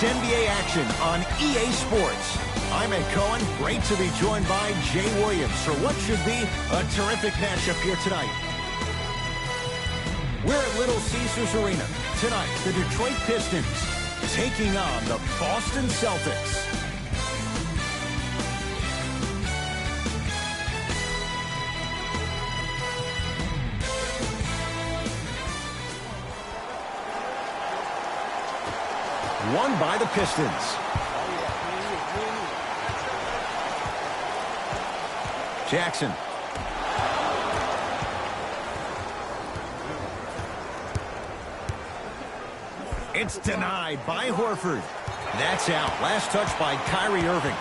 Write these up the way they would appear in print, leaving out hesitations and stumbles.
It's NBA action on EA Sports. I'm Ed Cohen. Great to be joined by Jay Williams for what should be a terrific matchup here tonight. We're at Little Caesars Arena. Tonight, the Detroit Pistons taking on the Boston Celtics. Won by the Pistons. Jackson. It's denied by Horford. That's out. Last touch by Kyrie Irving.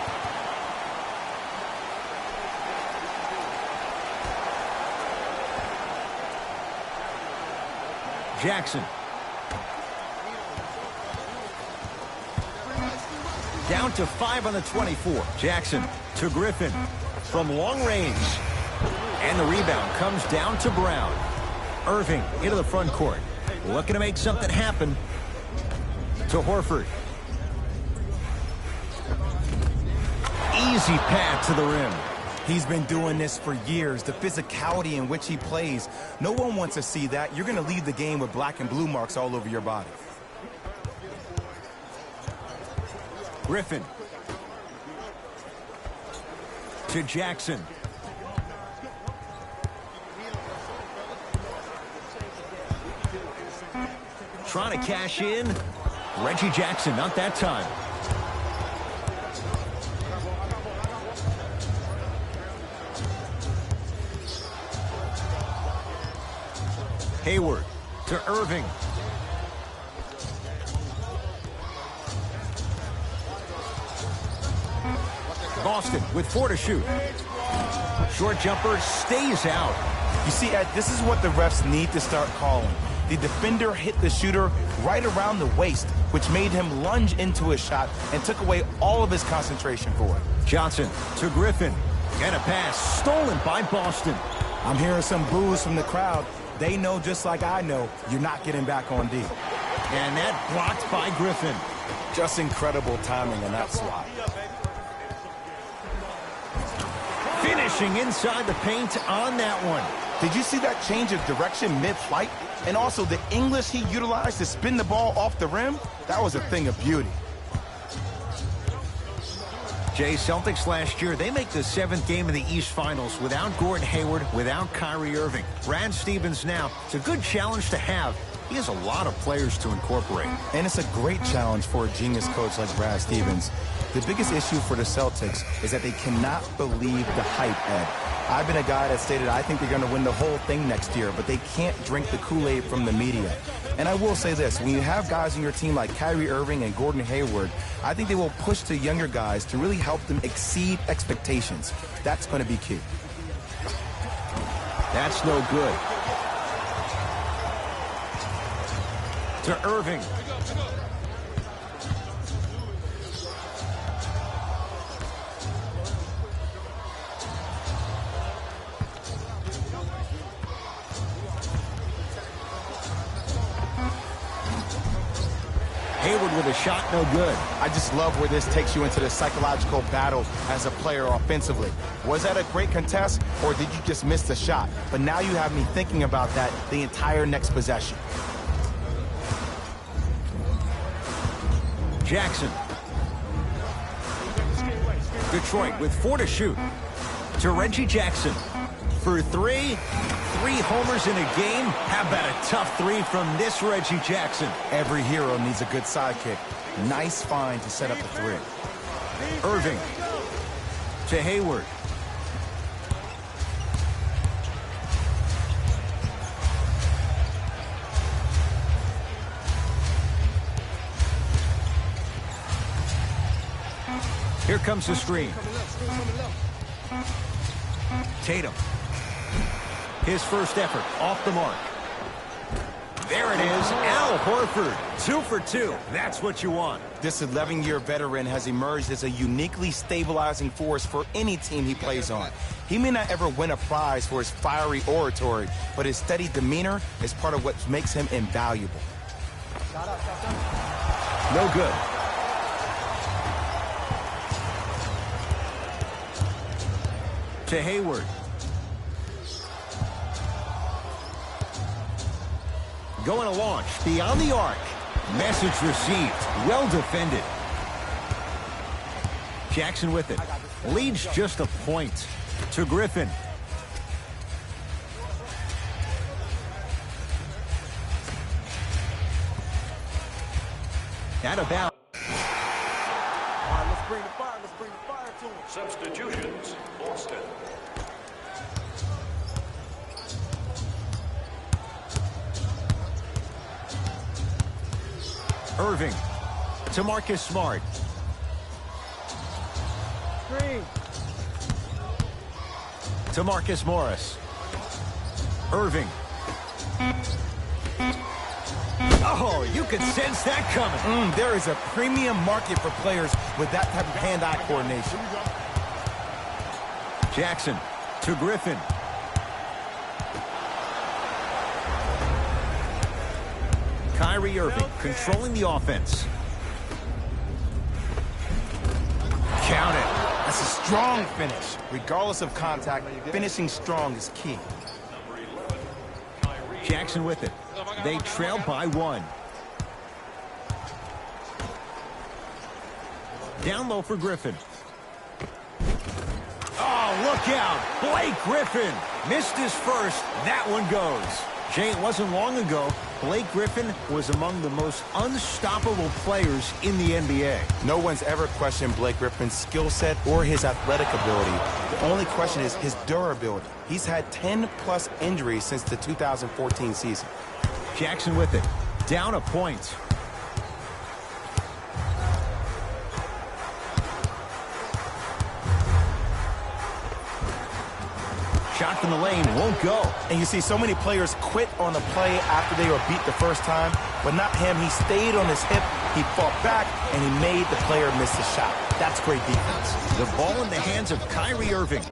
Jackson. Down to 5 on the 24. Jackson to Griffin from long range. And the rebound comes down to Brown. Irving into the front court. Looking to make something happen. To Horford. Easy path to the rim. He's been doing this for years. The physicality in which he plays. No one wants to see that. You're going to leave the game with black and blue marks all over your body. Griffin. To Jackson. Trying to cash in. Reggie Jackson, not that time. Hayward to Irving. Boston with 4 to shoot. Short jumper stays out. You see, Ed, this is what the refs need to start calling. The defender hit the shooter right around the waist, which made him lunge into his shot and took away all of his concentration for it. Johnson to Griffin. And a pass stolen by Boston. I'm hearing some boos from the crowd. They know just like I know, you're not getting back on D. And that blocked by Griffin. Just incredible timing on that swat. Finishing inside the paint on that one. Did you see that change of direction mid-flight? And also the English he utilized to spin the ball off the rim? That was a thing of beauty. Jay, Celtics last year, they make the 7th game of the East Finals without Gordon Hayward, without Kyrie Irving. Brad Stevens now, it's a good challenge to have. He has a lot of players to incorporate. And it's a great challenge for a genius coach like Brad Stevens. The biggest issue for the Celtics is that they cannot believe the hype, Ed. I've been a guy that stated I think they're going to win the whole thing next year, but they can't drink the Kool-Aid from the media. And I will say this, when you have guys on your team like Kyrie Irving and Gordon Hayward, I think they will push the younger guys to really help them exceed expectations. That's going to be key. That's no good. To Irving. Hayward with a shot, no good. I just love where this takes you into the psychological battle as a player offensively. Was that a great contest, or did you just miss the shot? But now you have me thinking about that the entire next possession. Jackson. Detroit with 4 to shoot. To Reggie Jackson. For 3. 3 homers in a game. How about a tough 3 from this Reggie Jackson? Every hero needs a good sidekick. Nice find to set up the 3. Irving. To Hayward. Here comes the screen. Tatum. His first effort off the mark. There it is, Al Horford, 2 for 2. That's what you want. This 11-year veteran has emerged as a uniquely stabilizing force for any team he plays on. He may not ever win a prize for his fiery oratory, but his steady demeanor is part of what makes him invaluable. No good. To Hayward. Going to launch beyond the arc. Message received. Well defended. Jackson with it. Leads just a point. To Griffin. At about. All right, let's bring the fire. Let's bring the fire to him. Substitutions, Boston. Irving. To Marcus Smart. Green. To Marcus Morris. Irving. Oh, you could sense that coming. There is a premium market for players with that type of hand-eye coordination. Jackson to Griffin. Kyrie Irving controlling the offense. Count it. That's a strong finish. Regardless of contact, finishing strong is key. Jackson with it. They trail by 1. Down low for Griffin. Oh, look out. Blake Griffin missed his first. That one goes. Jay, it wasn't long ago, Blake Griffin was among the most unstoppable players in the NBA. No one's ever questioned Blake Griffin's skill set or his athletic ability. The only question is his durability. He's had 10-plus injuries since the 2014 season. Jackson with it. Down a point. Shot from the lane won't go. And you see so many players quit on the play after they were beat the first time, but not him. He stayed on his hip, he fought back, and he made the player miss the shot. That's great defense. The ball in the hands of Kyrie Irving.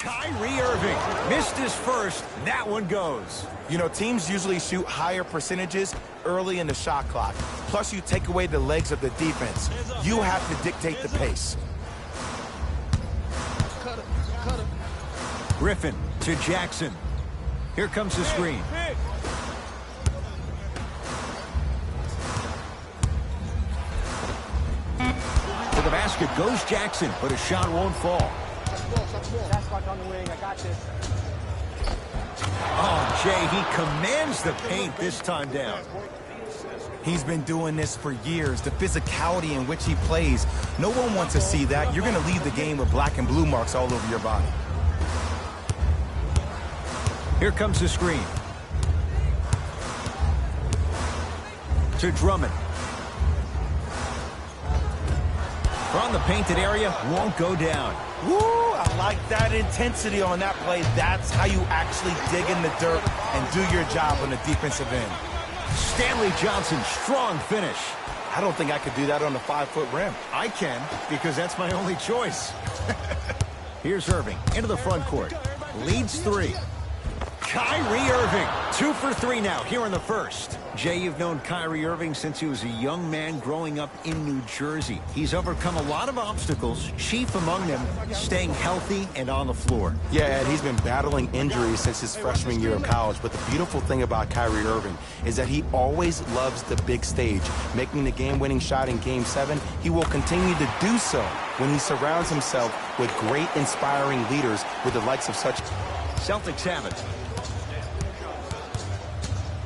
Kyrie Irving missed his first. That one goes. You know, teams usually shoot higher percentages early in the shot clock. Plus, you take away the legs of the defense. You have to dictate the pace. Griffin to Jackson. Here comes the screen. To the basket goes Jackson, but a shot won't fall. Oh, Jay, he commands the paint this time down. He's been doing this for years. The physicality in which he plays. No one wants to see that. You're going to leave the game with black and blue marks all over your body. Here comes the screen. To Drummond. From the painted area, won't go down. Woo, I like that intensity on that play. That's how you actually dig in the dirt and do your job on the defensive end. Stanley Johnson, strong finish. I don't think I could do that on a 5-foot rim. I can, because that's my only choice. Here's Irving into the front court. Leads 3. Kyrie Irving, 2 for 3 now here in the first. Jay, you've known Kyrie Irving since he was a young man growing up in New Jersey. He's overcome a lot of obstacles, chief among them staying healthy and on the floor. Yeah, Ed, he's been battling injuries since his freshman year of college, but the beautiful thing about Kyrie Irving is that he always loves the big stage. Making the game-winning shot in Game 7, he will continue to do so when he surrounds himself with great, inspiring leaders with the likes of such... Celtics have it.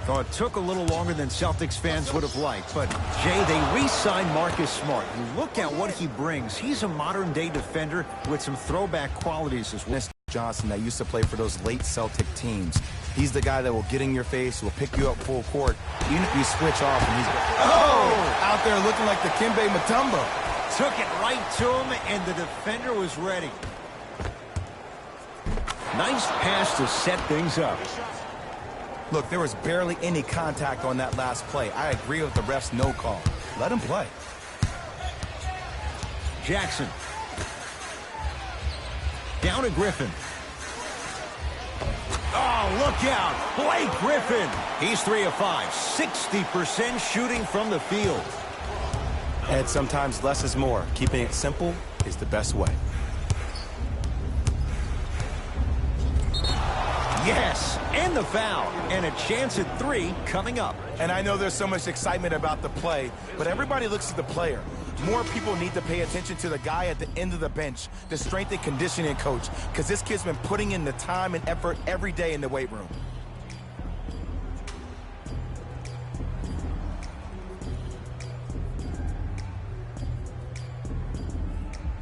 Oh, it took a little longer than Celtics fans would have liked, but, Jay, they re-signed Marcus Smart. You look at what he brings. He's a modern-day defender with some throwback qualities as well. Johnson that used to play for those late Celtic teams. He's the guy that will get in your face, will pick you up full court, even if you switch off and he's... Oh! Out there looking like the Kimbe Mutombo. Took it right to him, and the defender was ready. Nice pass to set things up. Look, there was barely any contact on that last play. I agree with the ref's no call. Let him play. Jackson. Down to Griffin. Oh, look out. Blake Griffin. He's 3 of 5. 60% shooting from the field. Ed, sometimes less is more. Keeping it simple is the best way. Yes, and the foul, and a chance at 3 coming up. And I know there's so much excitement about the play, but everybody looks at the player. More people need to pay attention to the guy at the end of the bench, the strength and conditioning coach, because this kid's been putting in the time and effort every day in the weight room.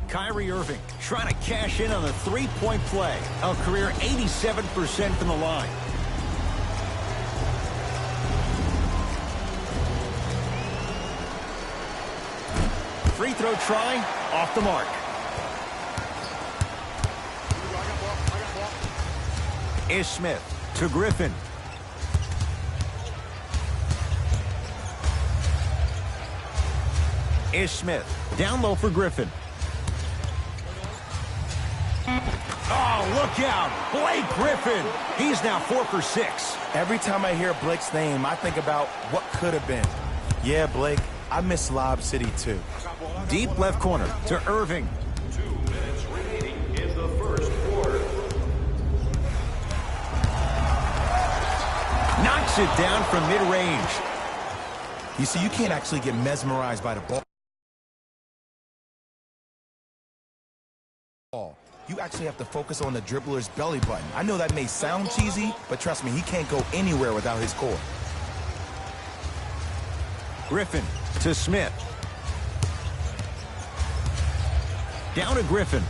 Kyrie Irving trying to cash in on a three-point play. A career 87% from the line. Free throw try, off the mark. Ish Smith to Griffin. Ish Smith down low for Griffin. Oh, look out. Blake Griffin. He's now 4 for 6. Every time I hear Blake's name, I think about what could have been. Yeah, Blake, I miss Lob City too. Deep left corner to Irving. 2 minutes remaining in the first quarter. Knocks it down from mid-range. You see, you can't actually get mesmerized by the ball. You actually have to focus on the dribbler's belly button. I know that may sound cheesy, but trust me, he can't go anywhere without his core. Griffin to Smith. Down to Griffin.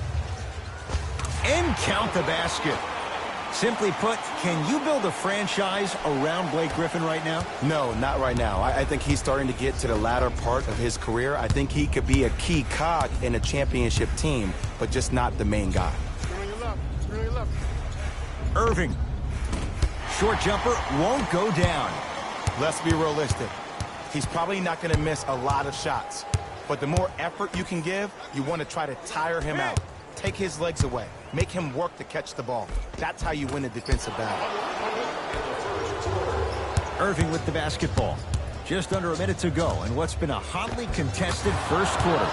And count the basket. Simply put, can you build a franchise around Blake Griffin right now? No, not right now. I think he's starting to get to the latter part of his career. I think he could be a key cog in a championship team, but just not the main guy. Irving. Short jumper won't go down. Let's be realistic. He's probably not going to miss a lot of shots. But the more effort you can give, you want to try to tire him out. Take his legs away. Make him work to catch the ball. That's how you win a defensive battle. Irving with the basketball. Just under a minute to go in what's been a hotly contested first quarter.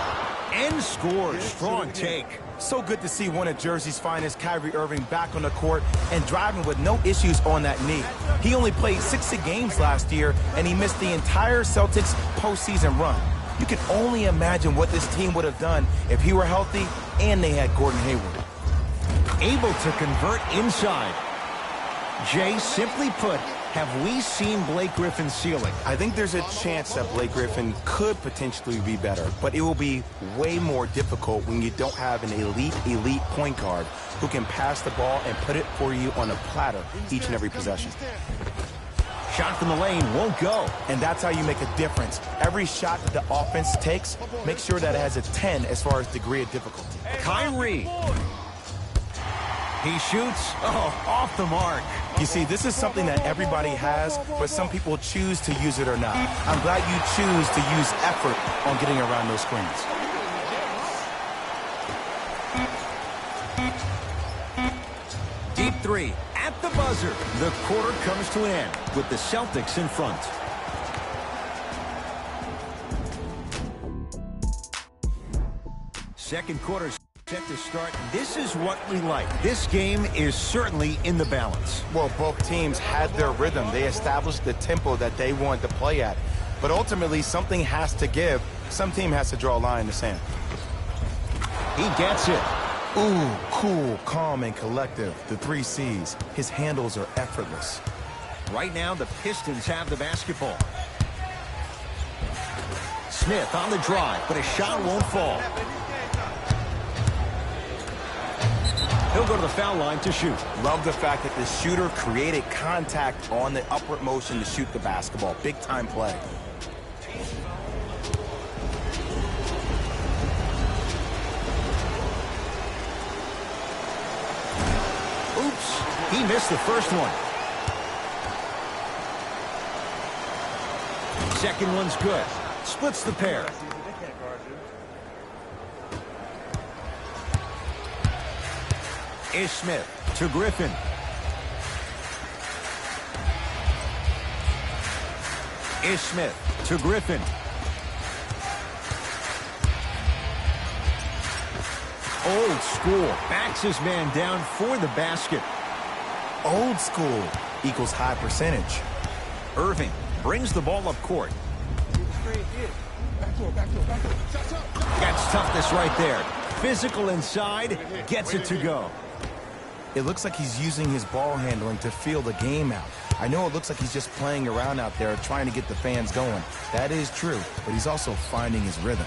And scores. Strong take. So good to see one of Jersey's finest, Kyrie Irving, back on the court and driving with no issues on that knee. He only played 60 games last year, and he missed the entire Celtics postseason run. You can only imagine what this team would have done if he were healthy and they had Gordon Hayward. Able to convert inside. Jay, simply put, have we seen Blake Griffin's ceiling? I think there's a chance that Blake Griffin could potentially be better, but it will be way more difficult when you don't have an elite point guard who can pass the ball and put it for you on a platter each and every possession. Shot from the lane won't go. And that's how you make a difference. Every shot that the offense takes, make sure that it has a 10 as far as degree of difficulty. Kyrie. He shoots. Oh, off the mark. You see, this is something that everybody has, but some people choose to use it or not. I'm glad you choose to use effort on getting around those screens. Deep three at the buzzer. The quarter comes to an end with the Celtics in front. Second quarter set to start. This is what we like. This game is certainly in the balance. Well, both teams had their rhythm. They established the tempo that they wanted to play at. But ultimately, something has to give. Some team has to draw a line in the sand. He gets it. Ooh, cool, calm, and collective. The 3 C's. His handles are effortless. Right now, the Pistons have the basketball. Smith on the drive, but a shot won't fall. He'll go to the foul line to shoot. Love the fact that the shooter created contact on the upward motion to shoot the basketball. Big time play. Oops, he missed the first one. Second one's good. Splits the pair. Ish Smith to Griffin. Ish Smith to Griffin. Old school. Backs his man down for the basket. Old school equals high percentage. Irving brings the ball up court. Gets toughness right there. Physical inside. Gets it to go. It looks like he's using his ball handling to feel the game out. I know it looks like he's just playing around out there trying to get the fans going. That is true, but he's also finding his rhythm.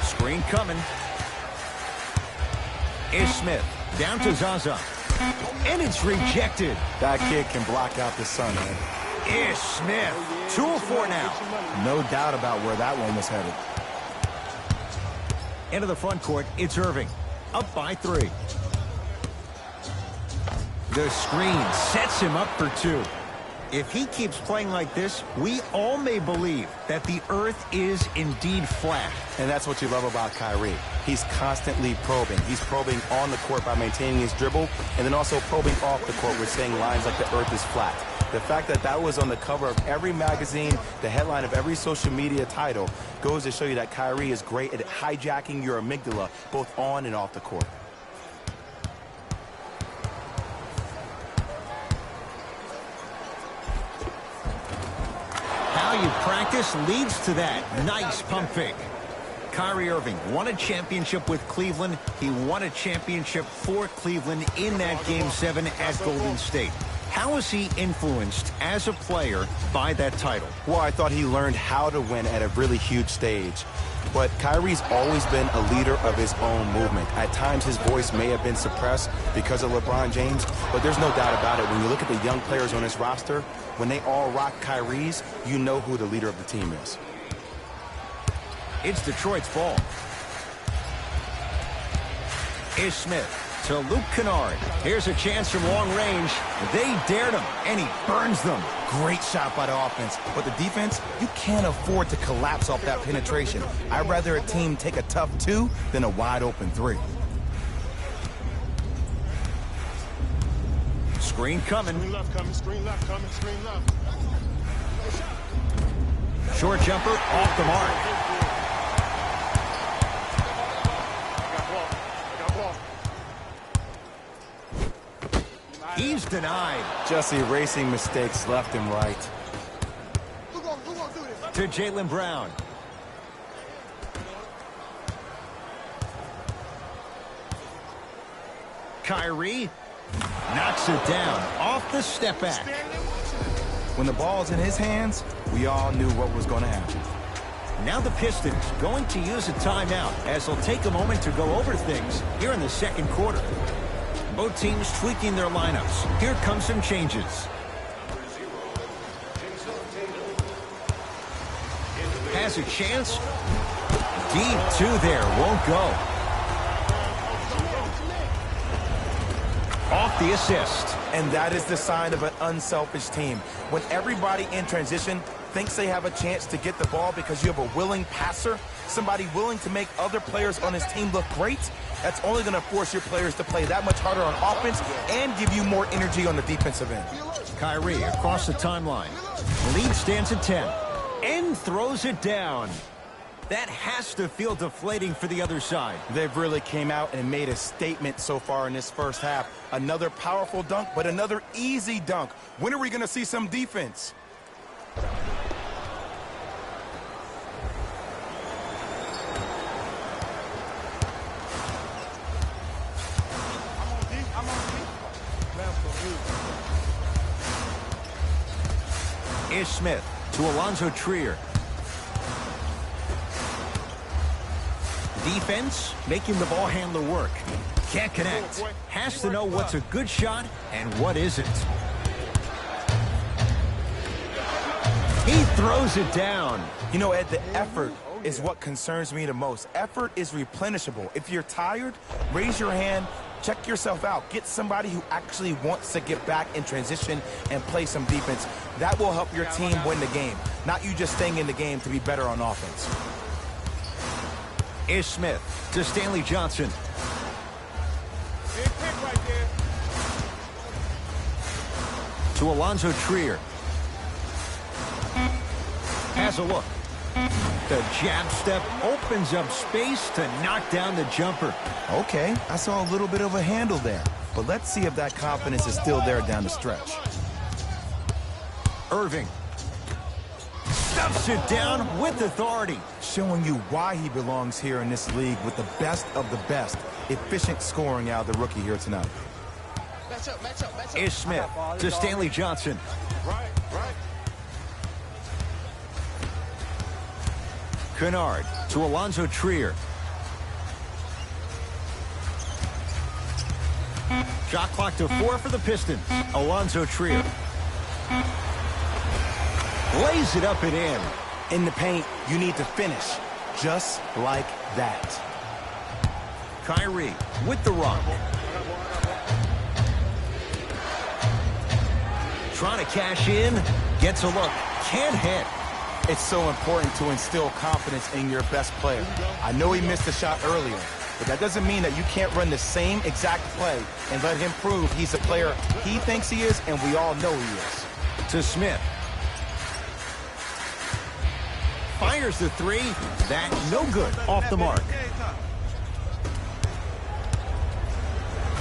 Screen coming. Ish Smith down to Zaza. And it's rejected. That kid can block out the sun, man. Ish Smith. 2 of 4 now. No doubt about where that one was headed. Into the front court, it's Irving. Up by 3. The screen sets him up for 2. If he keeps playing like this, we all may believe that the earth is indeed flat. And that's what you love about Kyrie. He's constantly probing. He's probing on the court by maintaining his dribble, and then also probing off the court with saying lines like the earth is flat. The fact that that was on the cover of every magazine, the headline of every social media title, goes to show you that Kyrie is great at hijacking your amygdala, both on and off the court. How you practice leads to that. Nice pump fake. Kyrie Irving won a championship with Cleveland. He won a championship for Cleveland in that Game 7 at Golden State. How is he influenced as a player by that title? Well, I thought he learned how to win at a really huge stage. But Kyrie's always been a leader of his own movement. At times, his voice may have been suppressed because of LeBron James, but there's no doubt about it. When you look at the young players on his roster, when they all rock Kyrie's, you know who the leader of the team is. It's Detroit's ball. Ish Smith to Luke Kennard. Here's a chance from long range. They dared him, and he burns them. Great shot by the offense. But the defense, you can't afford to collapse off that penetration. I'd rather a team take a tough 2 than a wide-open 3. Screen coming. Screen left coming, screen left coming, screen left. Short jumper off the mark. He's denied. Just erasing mistakes left and right. Who gonna do this? To Jaylen Brown. Kyrie knocks it down off the step back. When the ball's in his hands, we all knew what was going to happen. Now the Pistons going to use a timeout as they'll take a moment to go over things here in the second quarter. Both teams tweaking their lineups. Here come some changes. Has a chance. Deep 2 there. Won't go. Off the assist. And that is the sign of an unselfish team. When everybody in transition thinks they have a chance to get the ball because you have a willing passer, somebody willing to make other players on his team look great, that's only going to force your players to play that much harder on offense and give you more energy on the defensive end. Kyrie across the timeline. Lead stands at 10. And throws it down. That has to feel deflating for the other side. They've really came out and made a statement so far in this first half. Another powerful dunk, but another easy dunk. When are we going to see some defense? Ish Smith to Alonzo Trier. Defense making the ball handler work. Can't connect. Has to know what's a good shot and what isn't. He throws it down. You know, Ed, the effort is what concerns me the most. Effort is replenishable. If you're tired, raise your hand, check yourself out. Get somebody who actually wants to get back in transition and play some defense. That will help your team win the game, not you just staying in the game to be better on offense. Ish Smith to Stanley Johnson. Big pick right there. To Alonzo Trier. Has a look. The jab step opens up space to knock down the jumper. Okay, I saw a little bit of a handle there, but let's see if that confidence is still there down the stretch. Irving stuffs it down with authority. Showing you why he belongs here in this league with the best of the best. Efficient scoring out of the rookie here tonight. Match up, match up, match up. Ish Smith to Stanley Johnson. Right. Kennard to Alonzo Trier. Shot clock to 4 for the Pistons. Alonzo Trier. Lays it up and in. In the paint, you need to finish just like that. Kyrie with the rock. Trying to cash in. Gets a look. Can't hit. It's so important to instill confidence in your best player. I know he missed a shot earlier, but that doesn't mean that you can't run the same exact play and let him prove he's a player he thinks he is, and we all know he is. To Smith. Fires the 3. That no good. Off the mark.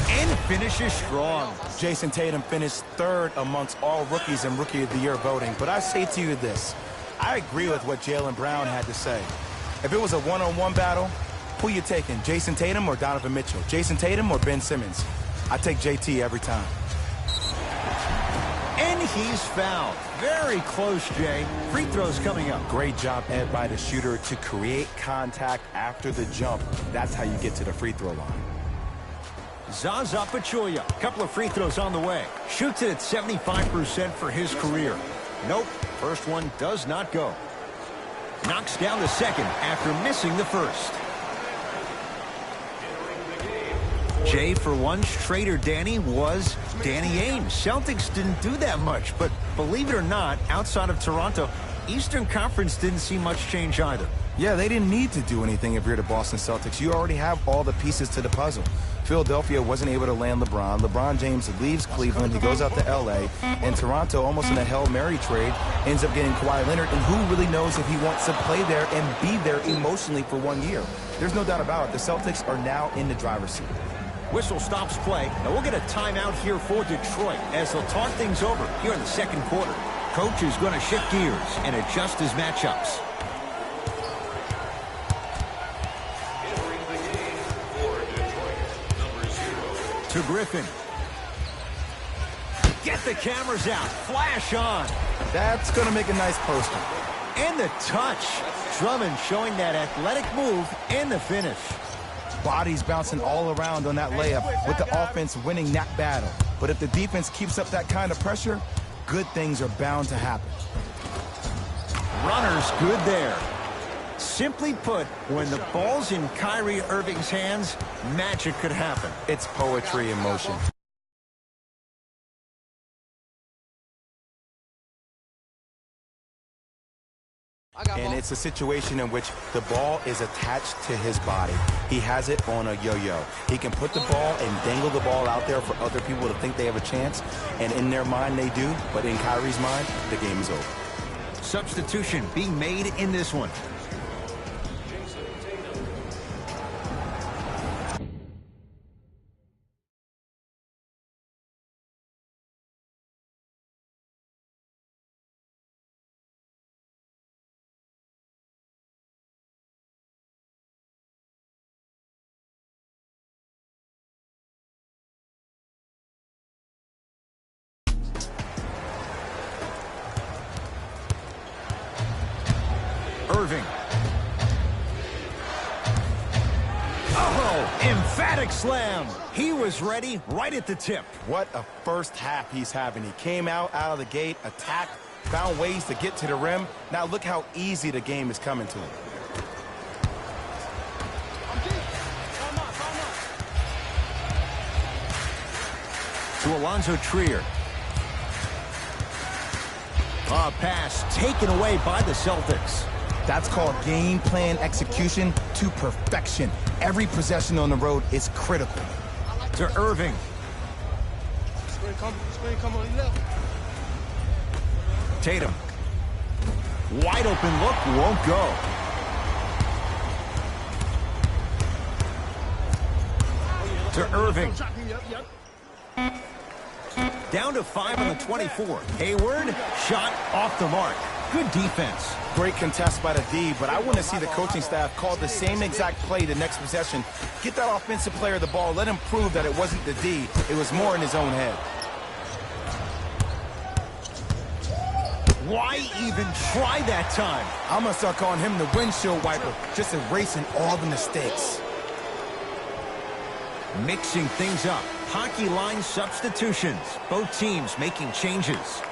And finishes strong. Jason Tatum finished 3rd amongst all rookies in Rookie of the Year voting, but I say to you this. I agree with what Jaylen Brown had to say. If it was a one-on-one battle, who you taking, Jason Tatum or Donovan Mitchell? Jason Tatum or Ben Simmons? I take JT every time. And he's fouled. Very close, Jay. Free throws coming up. Great job, Ed, by the shooter to create contact after the jump. That's how you get to the free throw line. Zaza Pachulia, couple of free throws on the way. Shoots it at 75% for his career. Nope, first one does not go. Knocks down the second after missing the first. Entering the game Jay, for once, Trader Danny was Danny Ainge. Celtics didn't do that much, but believe it or not, outside of Toronto, Eastern Conference didn't see much change either. Yeah, they didn't need to do anything if you're the Boston Celtics. You already have all the pieces to the puzzle. Philadelphia wasn't able to land LeBron. LeBron James leaves Cleveland. He goes out to L.A. And Toronto, almost in a Hail Mary trade, ends up getting Kawhi Leonard. And who really knows if he wants to play there and be there emotionally for 1 year? There's no doubt about it. The Celtics are now in the driver's seat. Whistle stops play. Now we'll get a timeout here for Detroit as they'll talk things over here in the second quarter. Coach is going to shift gears and adjust his matchups. Entering the game for Detroit, number 0. To Griffin. Get the cameras out. Flash on. That's going to make a nice poster. And the touch. Drummond showing that athletic move and the finish. Bodies bouncing all around on that layup with the offense winning that battle. But if the defense keeps up that kind of pressure, good things are bound to happen. Runner's good there. Simply put, when the ball's in Kyrie Irving's hands, magic could happen. It's poetry in motion. And it's a situation in which the ball is attached to his body. He has it on a yo-yo. He can put the ball and dangle the ball out there for other people to think they have a chance. And in their mind, they do. But in Kyrie's mind, the game is over. Substitution being made in this one. Irving. Oh, emphatic slam. He was ready right at the tip. What a first half he's having. He came out of the gate, attacked, found ways to get to the rim. Now look how easy the game is coming to him. To Alonzo Trier. A pass taken away by the Celtics. That's called game plan execution to perfection. Every possession on the road is critical. To Irving. Screen come on the left. Tatum. Wide open look, won't go. To Irving. Down to 5 on the 24. Hayward, shot off the mark. Good defense. Great contest by the D, but I want to see the coaching staff call the same exact play the next possession. Get that offensive player the ball. Let him prove that it wasn't the D. It was more in his own head. Why even try that time? I'm going to start calling him the windshield wiper, just erasing all the mistakes. Mixing things up. Hockey line substitutions. Both teams making changes.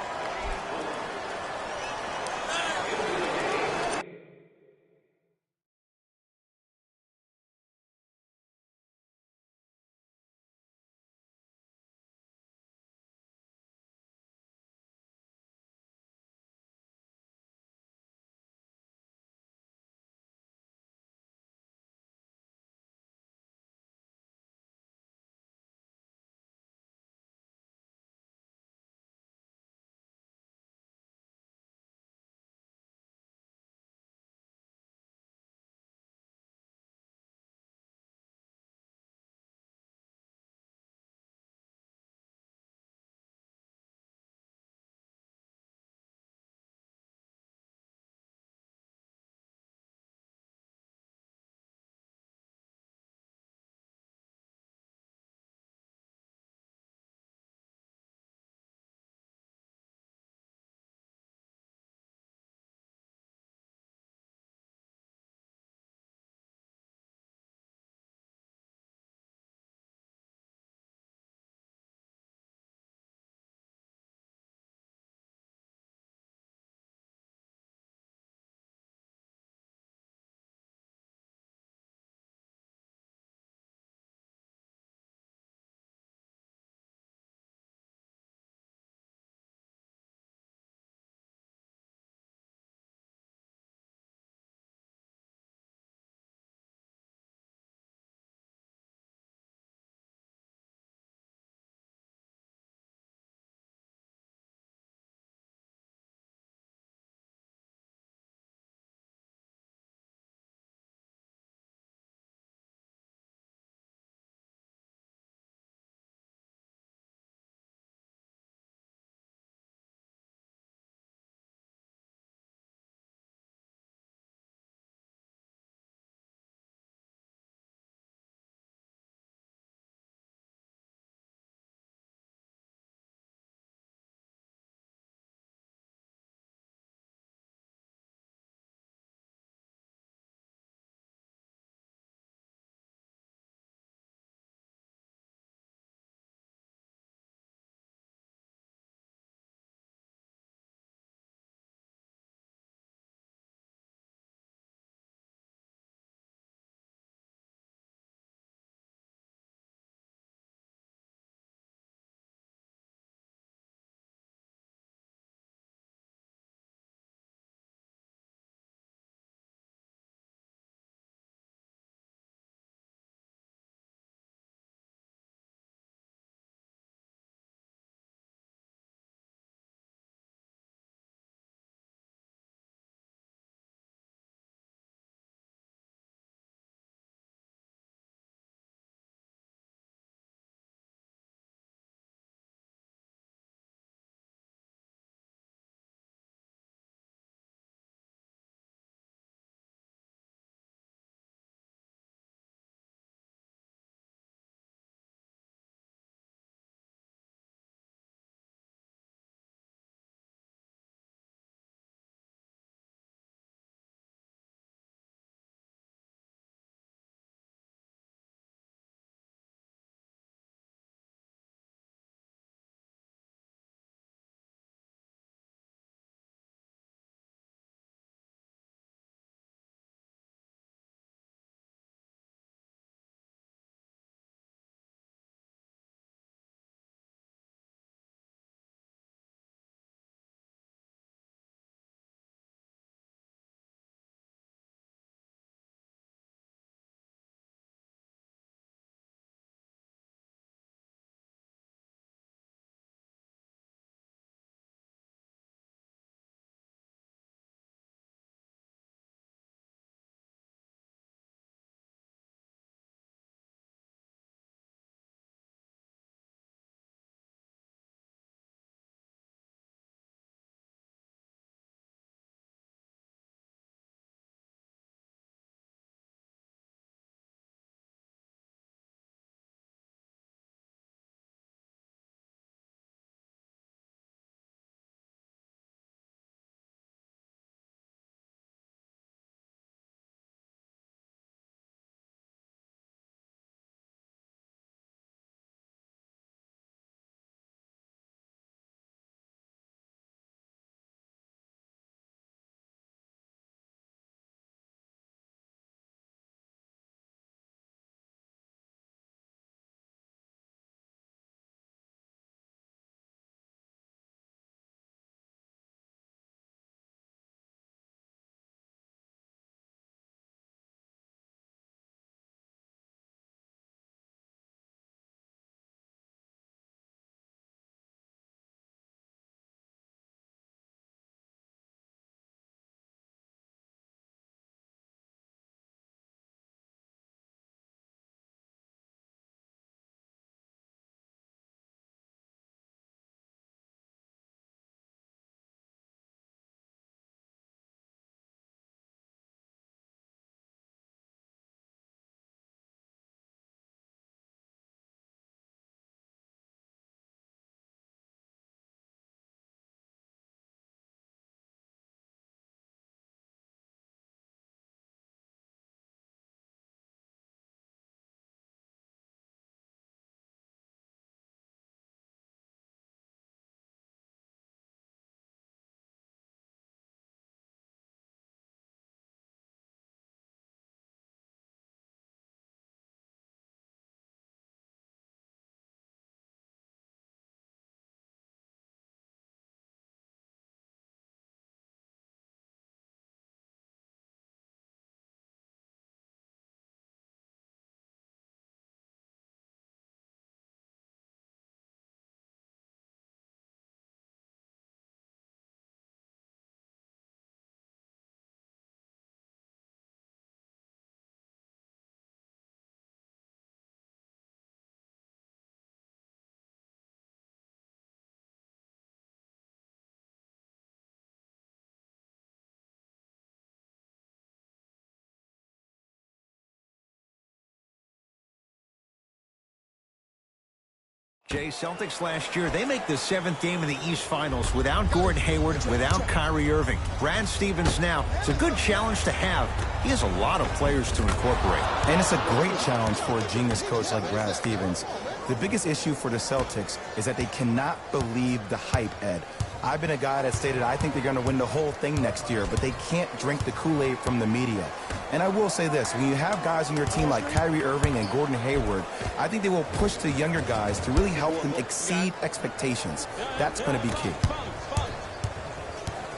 Jay, Celtics last year, they make the 7th game of the East Finals without Gordon Hayward, without Kyrie Irving. Brad Stevens now, it's a good challenge to have. He has a lot of players to incorporate. And it's a great challenge for a genius coach like Brad Stevens. The biggest issue for the Celtics is that they cannot believe the hype, Ed. I've been a guy that stated I think they're going to win the whole thing next year, but they can't drink the Kool-Aid from the media. And I will say this, when you have guys on your team like Kyrie Irving and Gordon Hayward, I think they will push the younger guys to really help them exceed expectations. That's going to be key.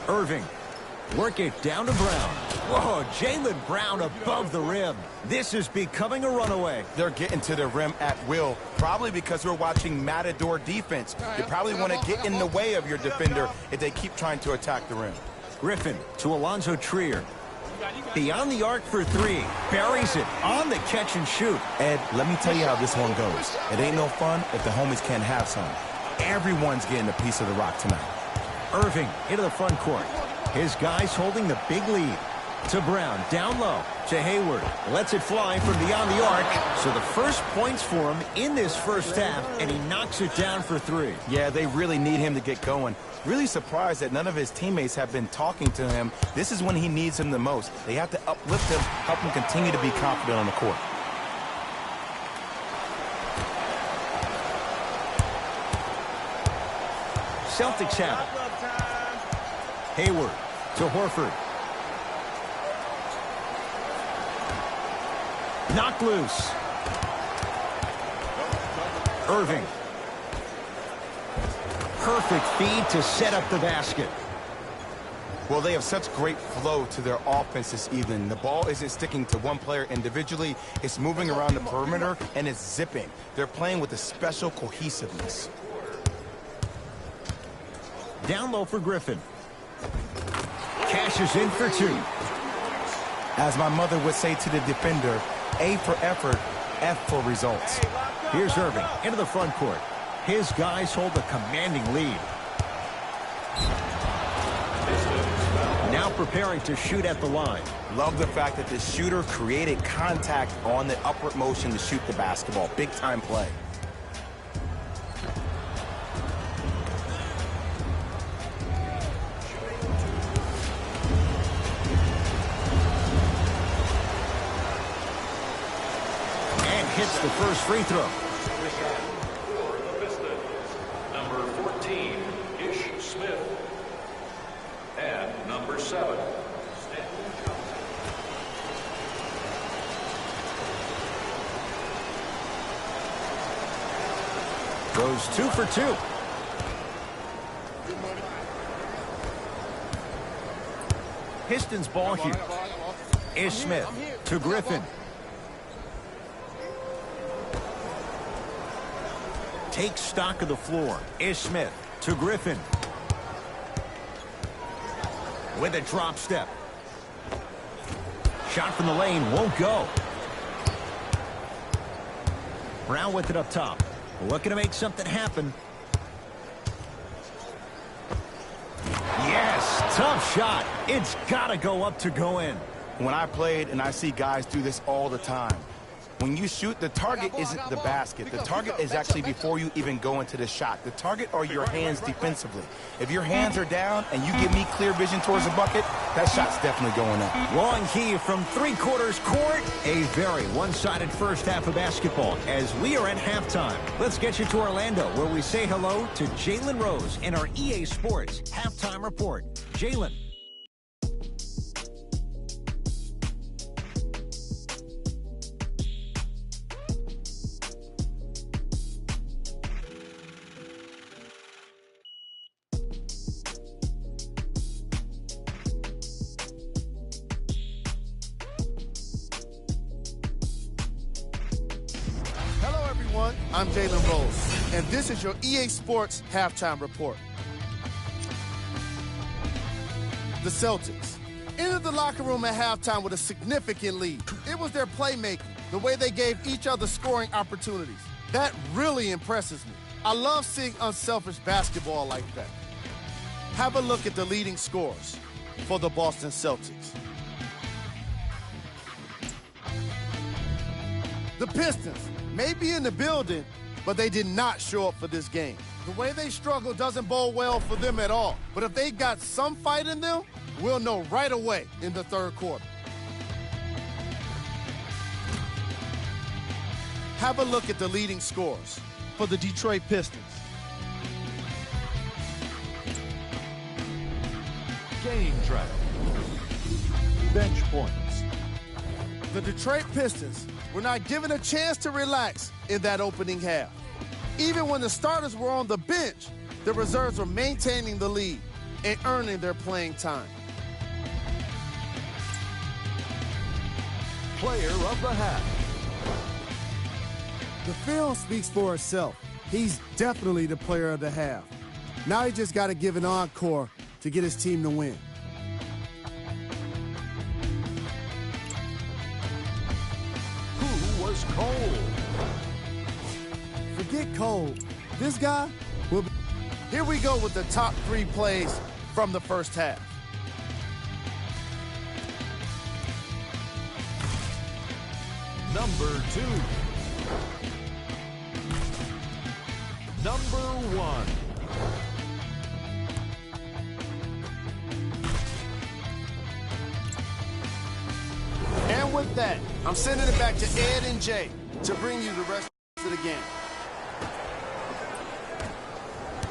Irving, work it down to Brown. Whoa, Jaylen Brown above the rim. This is becoming a runaway. They're getting to the rim at will, probably because we're watching Matador defense. You probably want to get in the way of your defender if they keep trying to attack the rim. Griffin to Alonzo Trier. Beyond the arc for 3. Buries it on the catch and shoot. Ed, let me tell you how this one goes. It ain't no fun if the homies can't have some. Everyone's getting a piece of the rock tonight. Irving into the front court. His guys holding the big lead. To Brown, down low, to Hayward. Lets it fly from beyond the arc. So the first points for him in this first half, and he knocks it down for 3. Yeah, they really need him to get going. Really surprised that none of his teammates have been talking to him. This is when he needs him the most. They have to uplift him, help him continue to be confident on the court. Celtics have it. Hayward to Horford. Knocked loose. Irving. Perfect feed to set up the basket. Well, they have such great flow to their offense this evening. The ball isn't sticking to one player individually. It's moving around the perimeter, and it's zipping. They're playing with a special cohesiveness. Down low for Griffin. Cashes in for 2. As my mother would say to the defender, A for effort, F for results. Here's Irving into the front court. His guys hold a commanding lead. Now preparing to shoot at the line. Love the fact that the shooter created contact on the upward motion to shoot the basketball. Big time play. Hits the first free throw. For the Pistons, number 14, Ish Smith. And number 7, Stanley Johnson. Goes 2 for 2. Pistons ball here. Ish Smith to Griffin. Takes stock of the floor. Ish Smith to Griffin. With a drop step. Shot from the lane won't go. Brown with it up top. Looking to make something happen. Yes, tough shot. It's got to go up to go in. When I played, and I see guys do this all the time, when you shoot, the target isn't the basket. The target is actually before you even go into the shot. The target are your hands defensively. If your hands are down and you give me clear vision towards the bucket, that shot's definitely going up. Long heave from 3/4 court. A very one-sided first half of basketball as we are at halftime. Let's get you to Orlando, where we say hello to Jalen Rose in our EA Sports Halftime Report. Jalen. I'm Jalen Rose, and this is your EA Sports Halftime Report. The Celtics entered the locker room at halftime with a significant lead. It was their playmaking, the way they gave each other scoring opportunities. That really impresses me. I love seeing unselfish basketball like that. Have a look at the leading scorers for the Boston Celtics. The Pistons may be in the building, but they did not show up for this game. The way they struggle doesn't bode well for them at all. But if they got some fight in them, we'll know right away in the third quarter. Have a look at the leading scorers for the Detroit Pistons. Game track. Bench points. The Detroit Pistons were not given a chance to relax in that opening half. Even when the starters were on the bench, the reserves were maintaining the lead and earning their playing time. Player of the half. The film speaks for itself. He's definitely the player of the half. Now he just got to give an encore to get his team to win. Who was cold? Forget Cole. This guy will be... Here we go with the top 3 plays from the first half. Number 2. Number 1. And with that, I'm sending it back to Ed and Jay to bring you the rest of the game.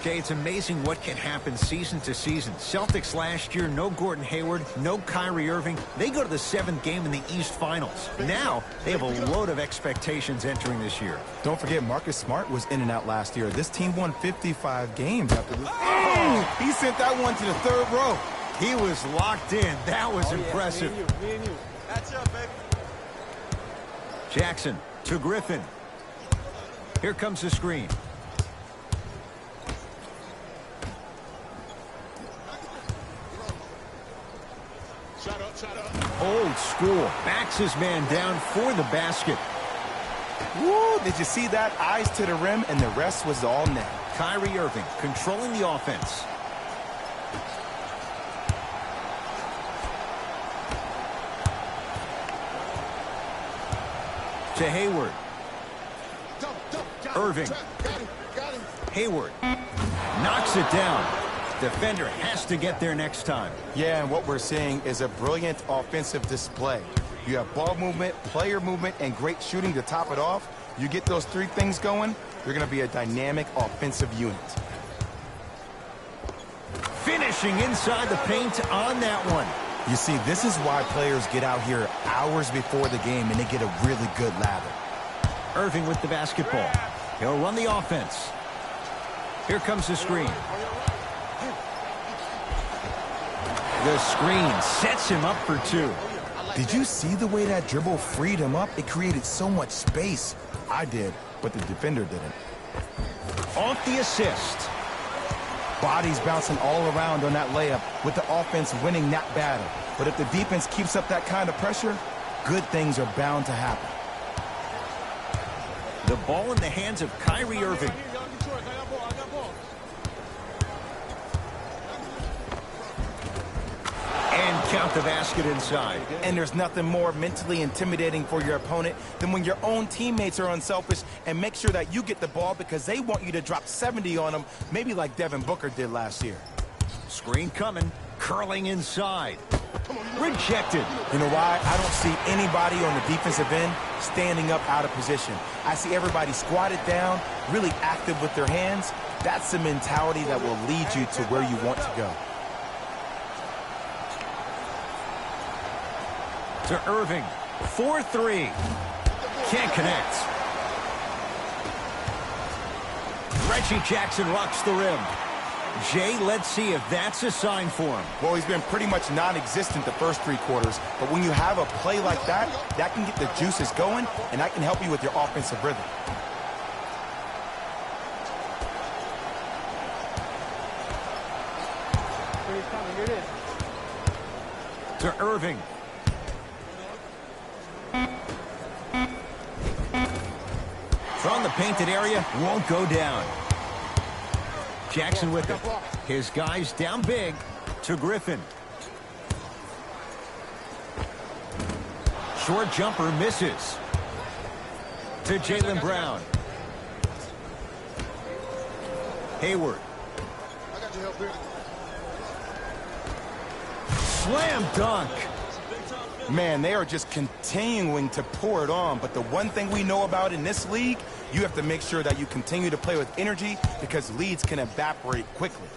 Jay, it's amazing what can happen season to season. Celtics last year, no Gordon Hayward, no Kyrie Irving. They go to the 7th game in the East Finals. Now, they have a load of expectations entering this year. Don't forget, Marcus Smart was in and out last year. This team won 55 games after this. Oh, he sent that one to the 3rd row. He was locked in. That was impressive. Me and you. That's up, baby. Jackson to Griffin. Here comes the screen. Old school. Backs his man down for the basket. Woo, did you see that? Eyes to the rim, and the rest was all net. Kyrie Irving controlling the offense. To Hayward. Irving. Hayward knocks it down. Defender has to get there next time. Yeah, and what we're seeing is a brilliant offensive display. You have ball movement, player movement, and great shooting to top it off. You get those 3 things going, you're going to be a dynamic offensive unit. Finishing inside the paint on that one. You see, this is why players get out here hours before the game and they get a really good lather. Irving with the basketball. He'll run the offense. Here comes the screen. The screen sets him up for 2. Did you see the way that dribble freed him up? It created so much space. I did, but the defender didn't. Off the assist. Bodies bouncing all around on that layup with the offense winning that battle. But if the defense keeps up that kind of pressure, good things are bound to happen. The ball in the hands of Kyrie Irving. And count the basket inside. And there's nothing more mentally intimidating for your opponent than when your own teammates are unselfish and make sure that you get the ball because they want you to drop 70 on them, maybe like Devin Booker did last year. Screen coming, curling inside. Rejected. You know why? I don't see anybody on the defensive end standing up out of position. I see everybody squatted down, really active with their hands. That's the mentality that will lead you to where you want to go. To Irving. 4-3. Can't connect. Reggie Jackson rocks the rim. Jay, let's see if that's a sign for him. Well, he's been pretty much non-existent the first 3 quarters, but when you have a play like that, that can get the juices going, and that can help you with your offensive rhythm. To Irving. From the painted area, won't go down. Jackson with it. His guys down big. To Griffin. Short jumper misses. To Jaylen Brown. Hayward. I got your help here. Slam dunk. Man, they are just continuing to pour it on. But the one thing we know about in this league, you have to make sure that you continue to play with energy because leads can evaporate quickly.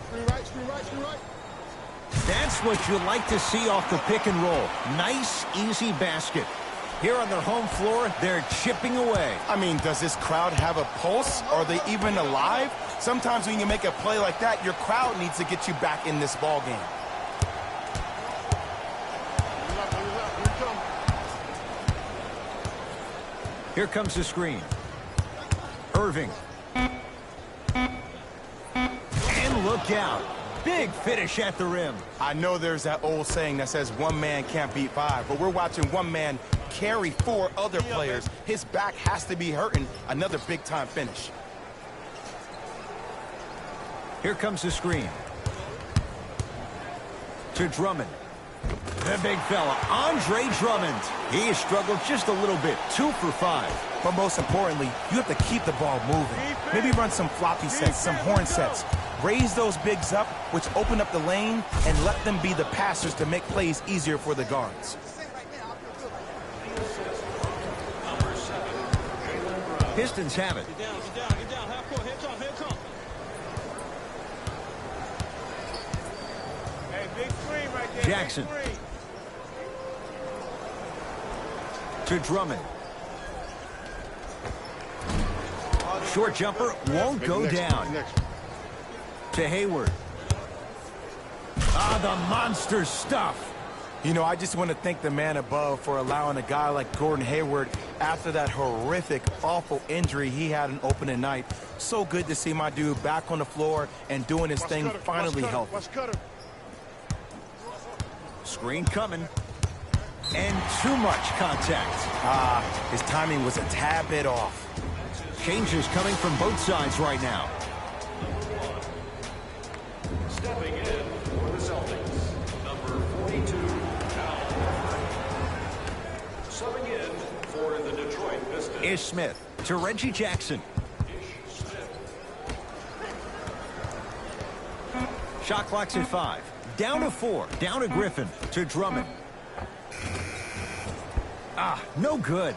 Screen right, screen right, screen right. That's what you like to see off the pick and roll. Nice, easy basket. Here on their home floor, they're chipping away. I mean, does this crowd have a pulse? Are they even alive? Sometimes when you make a play like that, your crowd needs to get you back in this ball game. Here comes the screen. Irving. And look out. Big finish at the rim. I know there's that old saying that says one man can't beat five, but we're watching one man carry four other players. His back has to be hurting. Another big-time finish. Here comes the screen. To Drummond. The big fella, Andre Drummond. He has struggled just a little bit. 2 for 5. But most importantly, you have to keep the ball moving. Maybe run some floppy sets, some horn sets. Raise those bigs up, which open up the lane, and let them be the passers to make plays easier for the guards. Pistons have it. Get down, get down. Half court, here come. Hey, big screen right there. Jackson. To Drummond. Short jumper won't go down. To Hayward. Ah, the monster stuff. You know, I just want to thank the man above for allowing a guy like Gordon Hayward, after that horrific, awful injury he had in opening night. So good to see my dude back on the floor and doing his thing, finally healthy. Screen coming. And too much contact. His timing was a tad bit off. Changes coming from both sides right now. Stepping in for the Celtics, number 42, Al. Subbing in for the Detroit Pistons. Ish Smith to Reggie Jackson. Shot clock's at 5. Down to 4. Down to Griffin. To Drummond. No good.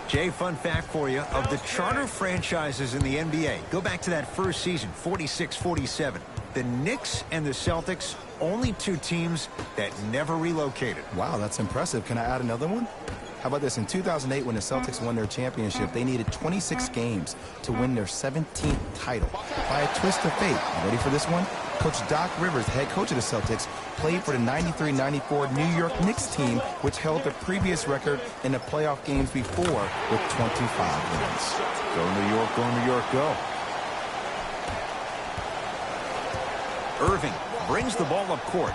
Jay, fun fact for you, of the charter franchises in the NBA, go back to that first season, 46-47. The Knicks and the Celtics, only 2 teams that never relocated. Wow, that's impressive. Can I add another one? How about this? In 2008, when the Celtics won their championship, they needed 26 games to win their 17th title. By a twist of fate, you ready for this one? Coach Doc Rivers, the head coach of the Celtics, played for the 93-94 New York Knicks team, which held the previous record in the playoff games before with 25 wins. Go New York, go New York, go. Irving brings the ball up court.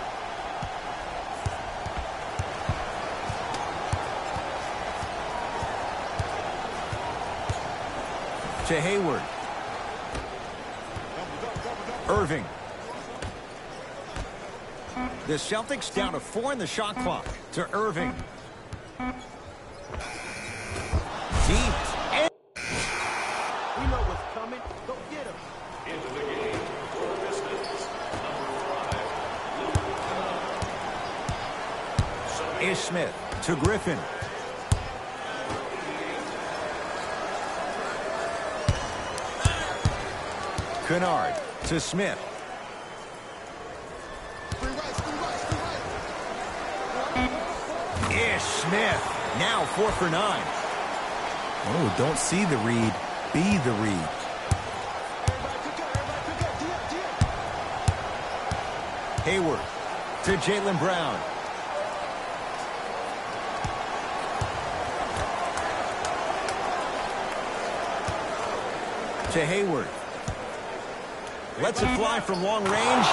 To Hayward. Irving. The Celtics down to 4 in the shot clock. To Irving. Deep. And We know what's coming. Go get him. Into the game for the Pistons, number 5, Ish Smith to Griffin. Kennard to Smith. Ish Smith now 4 for 9. Oh, don't see the read, be the read. Hayward to Jaylen Brown. To Hayward. Lets it fly from long range.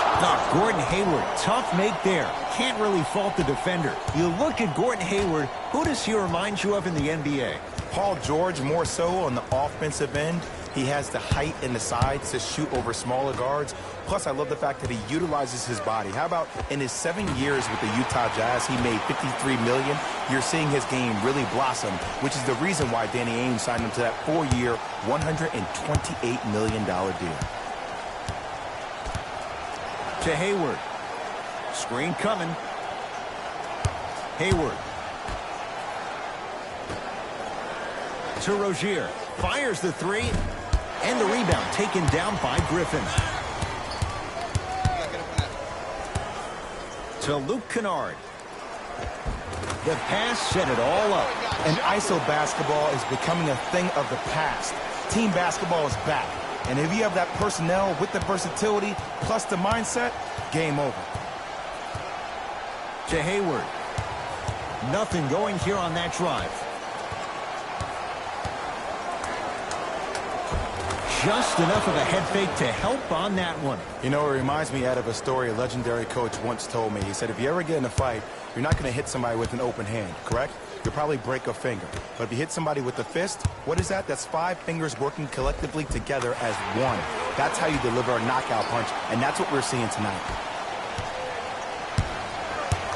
Gordon Hayward, tough make there. Can't really fault the defender. You look at Gordon Hayward, who does he remind you of in the NBA? Paul George more so on the offensive end. He has the height and the size to shoot over smaller guards. Plus, I love the fact that he utilizes his body. How about in his 7 years with the Utah Jazz, he made $53 million. You're seeing his game really blossom, which is the reason why Danny Ainge signed him to that 4-year, $128 million deal. To Hayward. Screen coming. Hayward. To Rozier. Fires the three. And the rebound taken down by Griffin. To Luke Kennard. The pass set it all up. And ISO basketball is becoming a thing of the past. Team basketball is back. And if you have that personnel with the versatility plus the mindset, game over. To Hayward. Nothing going here on that drive. Just enough of a head fake to help on that one. You know, it reminds me of a story a legendary coach once told me. He said, if you ever get in a fight, you're not going to hit somebody with an open hand, correct? You'll probably break a finger. But if you hit somebody with a fist, what is that? That's 5 fingers working collectively together as one. That's how you deliver a knockout punch, and that's what we're seeing tonight.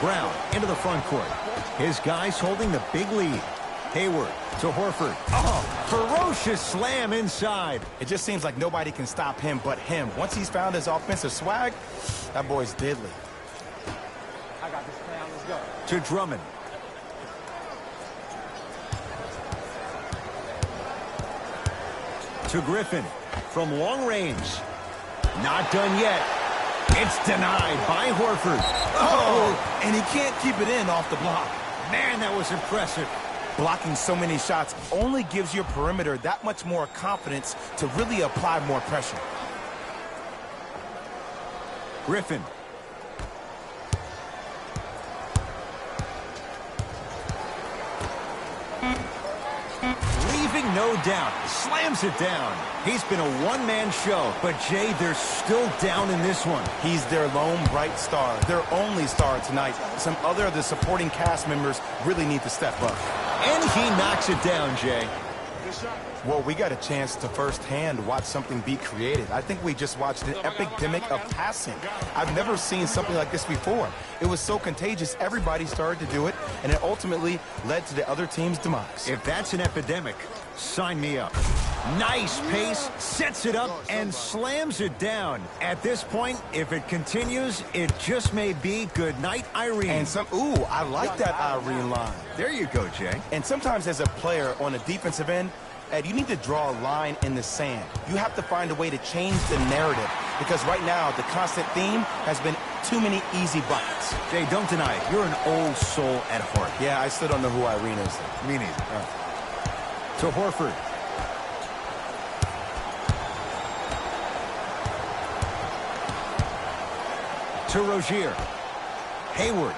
Brown into the front court. His guys holding the big lead. Hayward to Horford. Oh, ferocious slam inside. It just seems like nobody can stop him but him. Once he's found his offensive swag, that boy's deadly. I got this now. Let's go. To Drummond. To Griffin from long range. Not done yet. It's denied by Horford. Oh, and he can't keep it in off the block. Man, that was impressive. Blocking so many shots only gives your perimeter that much more confidence to really apply more pressure. Griffin. Leaving no doubt. Slams it down. He's been a one-man show, but Jay, they're still down in this one. He's their lone bright star, their only star tonight. Some other of the supporting cast members really need to step up. And he knocks it down, Jay. Well, we got a chance to firsthand watch something be created. I think we just watched an epidemic of passing. I've never seen something like this before. It was so contagious, everybody started to do it, and it ultimately led to the other team's demise. If that's an epidemic, sign me up. Nice pace, sets it up, and slams it down. At this point, if it continues, it just may be good night, Irene. And ooh, I like that Irene line. There you go, Jay. And sometimes as a player on a defensive end, Ed, you need to draw a line in the sand. You have to find a way to change the narrative because right now the constant theme has been too many easy buckets. Jay, don't deny it. You're an old soul at heart. Yeah, I still don't know who Irene is. Me neither. To Horford. To Rozier. Hayward.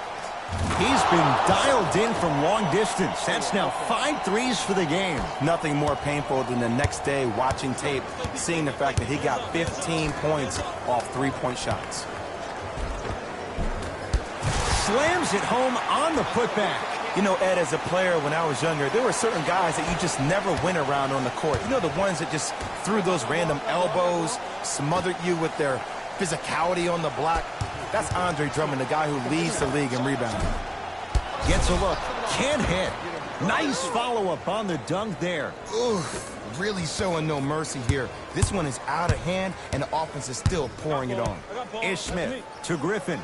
He's been dialed in from long distance. That's now 5 threes for the game. Nothing more painful than the next day watching tape, seeing the fact that he got 15 points off 3-point shots. Slams it home on the putback. You know, Ed, as a player, when I was younger, there were certain guys that you just never went around on the court. You know, the ones that just threw those random elbows, smothered you with their physicality on the block. That's Andre Drummond, the guy who leads the league in rebounding. Gets a look. Can't hit. Nice follow-up on the dunk there. Ooh, really showing no mercy here. This one is out of hand, and the offense is still pouring it on. Ish Smith to Griffin.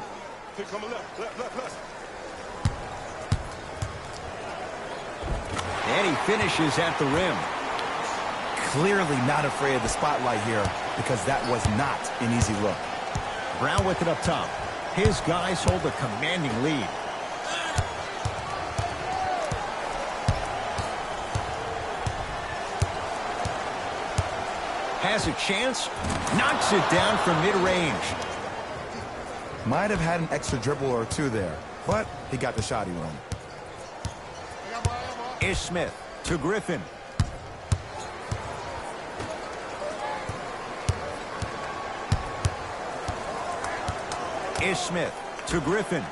And he finishes at the rim. Clearly not afraid of the spotlight here because that was not an easy look. Brown with it up top. His guys hold a commanding lead. Has a chance. Knocks it down from mid-range. Might have had an extra dribble or two there, but he got the shot he wanted. Ish Smith to Griffin. Ish Smith to Griffin.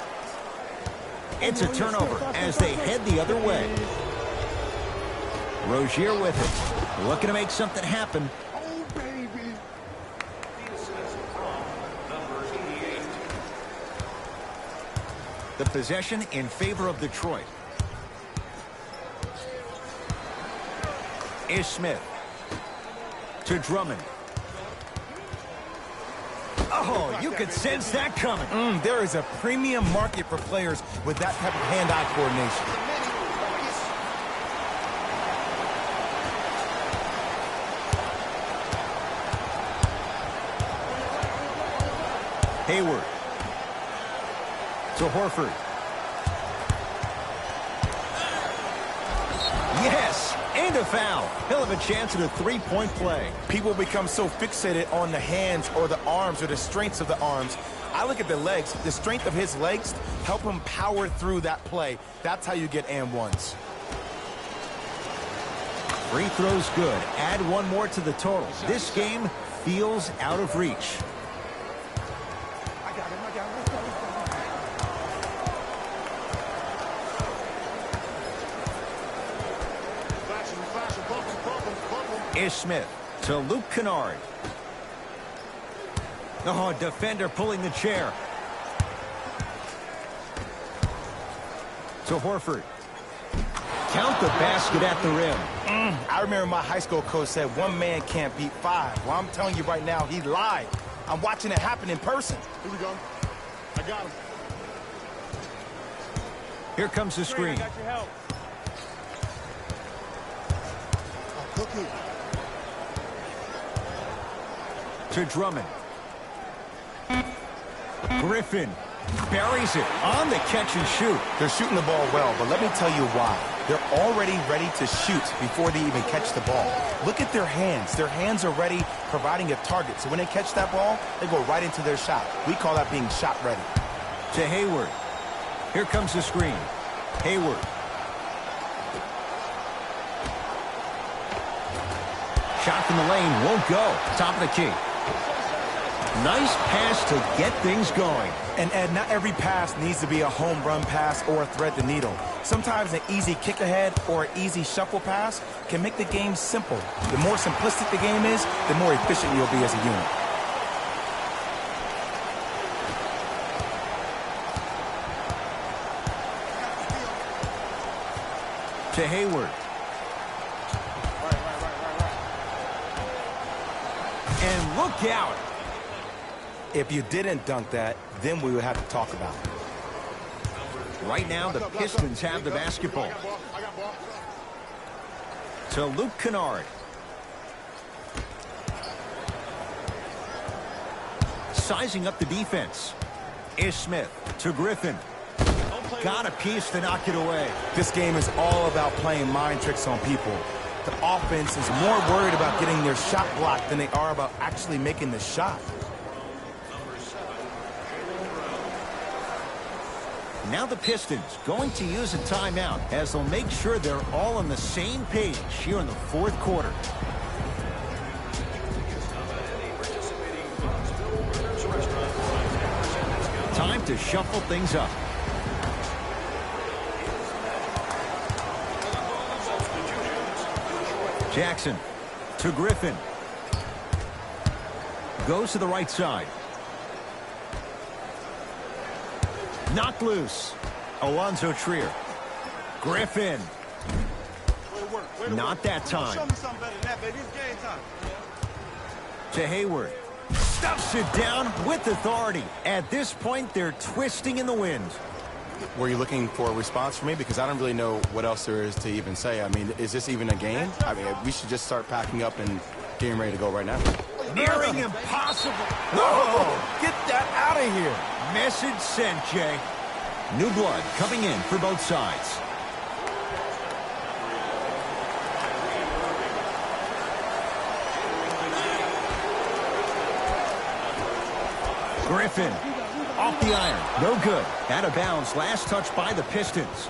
It's a turnover as they head the other way. Rozier with it. Looking to make something happen. The possession in favor of Detroit. Ish Smith to Drummond. Oh, you could sense that coming. There is a premium market for players with that type of hand-eye coordination. Hayward to Horford. Yes, and a foul. He'll have a chance at a three-point play. People become so fixated on the hands or the arms or the strengths of the arms. I look at the legs. The strength of his legs help him power through that play. That's how you get and ones. Free throws good. Add one more to the total. This game feels out of reach. Ish Smith to Luke Kennard. Oh, defender pulling the chair. To Horford. Count the basket at the rim. I remember my high school coach said one man can't beat five. Well, I'm telling you right now, he lied. I'm watching it happen in person. Here we go. I got him. Here comes the screen. I got your help. Cookie. To Drummond. Griffin buries it on the catch and shoot. They're shooting the ball well, but let me tell you why. They're already ready to shoot before they even catch the ball. Look at their hands. Their hands are ready, providing a target. So when they catch that ball, they go right into their shot. We call that being shot ready. To Hayward. Here comes the screen. Hayward. Shot from the lane won't go. Top of the key. Nice pass to get things going. And Ed, not every pass needs to be a home run pass or thread the needle. Sometimes an easy kick ahead or an easy shuffle pass can make the game simple. The more simplistic the game is, the more efficient you'll be as a unit. To Hayward. And look out. If you didn't dunk that, then we would have to talk about it. Right now, the Pistons have the basketball. I got ball. To Luke Kennard. Sizing up the defense. Ish Smith to Griffin. Got a piece to knock it away. This game is all about playing mind tricks on people. The offense is more worried about getting their shot blocked than they are about actually making the shot. Now the Pistons going to use a timeout as they'll make sure they're all on the same page here in the fourth quarter. Time to shuffle things up. Jackson to Griffin. Goes to the right side. Knocked loose. Alonzo Trier. Griffin. Not that time. Show me something better than that, baby. It's game time. To Hayward. Stuffs it down with authority. At this point, they're twisting in the wind. Were you looking for a response from me? Because I don't really know what else there is to even say. I mean, is this even a game? I mean, we should just start packing up and getting ready to go right now. Nearing impossible. No! Get that out of here! Message sent, Jay. New blood coming in for both sides. Griffin off the iron. No good. Out of bounds. Last touch by the Pistons.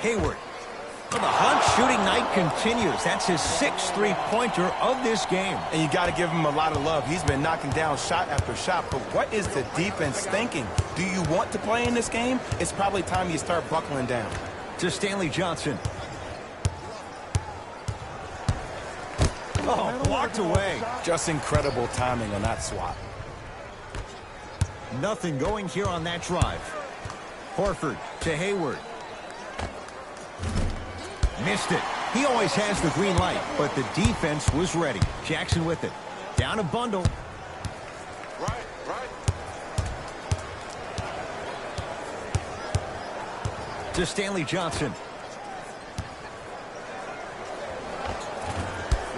Hayward. Well, the Hunt shooting night continues. That's his 6th three-pointer of this game. And you got to give him a lot of love. He's been knocking down shot after shot. But what is the defense thinking? Do you want to play in this game? It's probably time you start buckling down. To Stanley Johnson. Oh, blocked away. Just incredible timing on that swat. Nothing going here on that drive. Horford to Hayward. Missed it. He always has the green light, but the defense was ready. Jackson with it. Down a bundle. Right. To Stanley Johnson.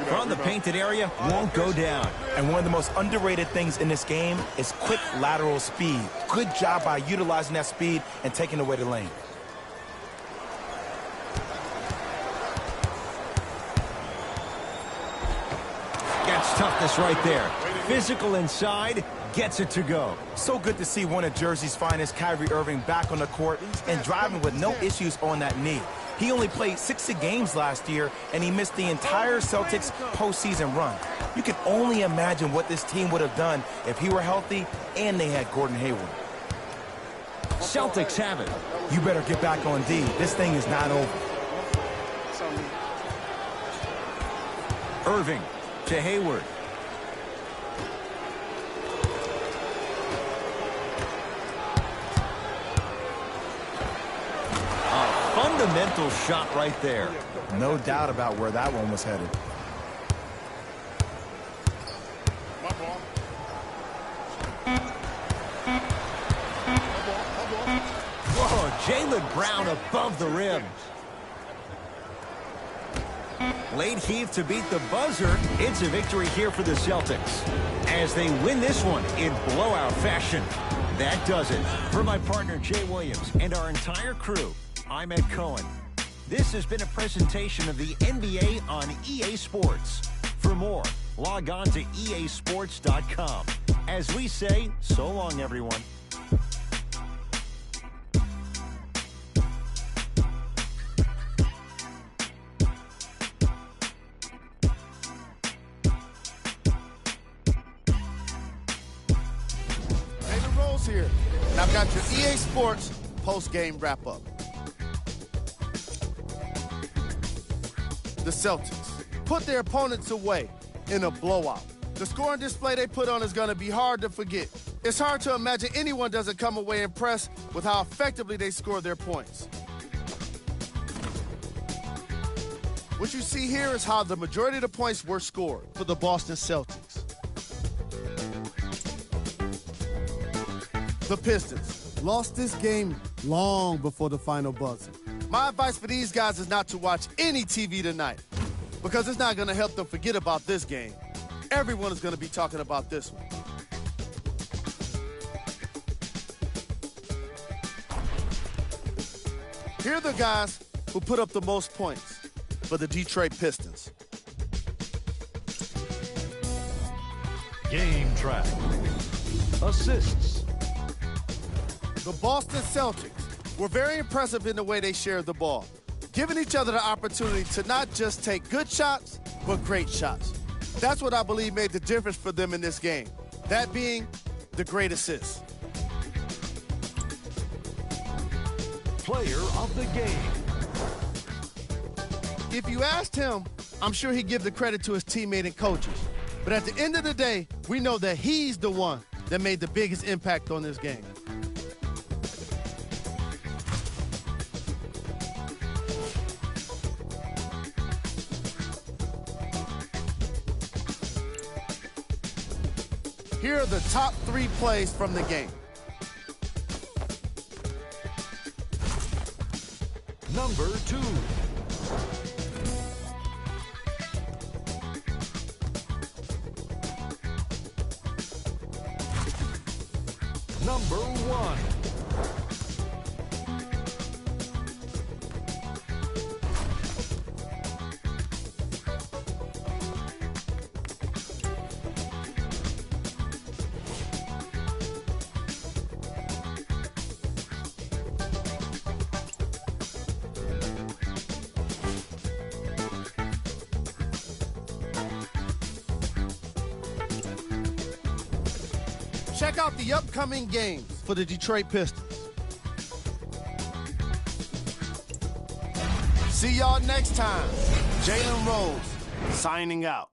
From the painted area, won't go down. And one of the most underrated things in this game is quick lateral speed. Good job by utilizing that speed and taking away the lane. Gets toughness right there. Physical inside, gets it to go. So good to see one of Jersey's finest, Kyrie Irving, back on the court and driving with no issues on that knee. He only played 60 games last year, and he missed the entire Celtics postseason run. You can only imagine what this team would have done if he were healthy and they had Gordon Hayward. Celtics have it. You better get back on D. This thing is not over. Irving to Hayward. A fundamental shot right there. No doubt about where that one was headed. Whoa, Jaylen Brown above the rim. Late heave to beat the buzzer. It's a victory here for the Celtics as they win this one in blowout fashion. That does it. For my partner, Jay Williams, and our entire crew, I'm Ed Cohen. This has been a presentation of the NBA on EA Sports. For more, log on to easports.com. As we say, so long, everyone. Here, and I've got your EA Sports post-game wrap-up. The Celtics put their opponents away in a blowout. The scoring display they put on is going to be hard to forget. It's hard to imagine anyone doesn't come away impressed with how effectively they score their points. What you see here is how the majority of the points were scored for the Boston Celtics. The Pistons lost this game long before the final buzzer. My advice for these guys is not to watch any TV tonight because it's not going to help them forget about this game. Everyone is going to be talking about this one. Here are the guys who put up the most points for the Detroit Pistons. Game track. Assists. The Boston Celtics were very impressive in the way they shared the ball, giving each other the opportunity to not just take good shots, but great shots. That's what I believe made the difference for them in this game, that being the great assists. Player of the game. If you asked him, I'm sure he'd give the credit to his teammate and coaches. But at the end of the day, we know that he's the one that made the biggest impact on this game. Here are the top 3 plays from the game. Number 2. Number 1. Check out the upcoming games for the Detroit Pistons. See y'all next time. Jalen Rose signing out.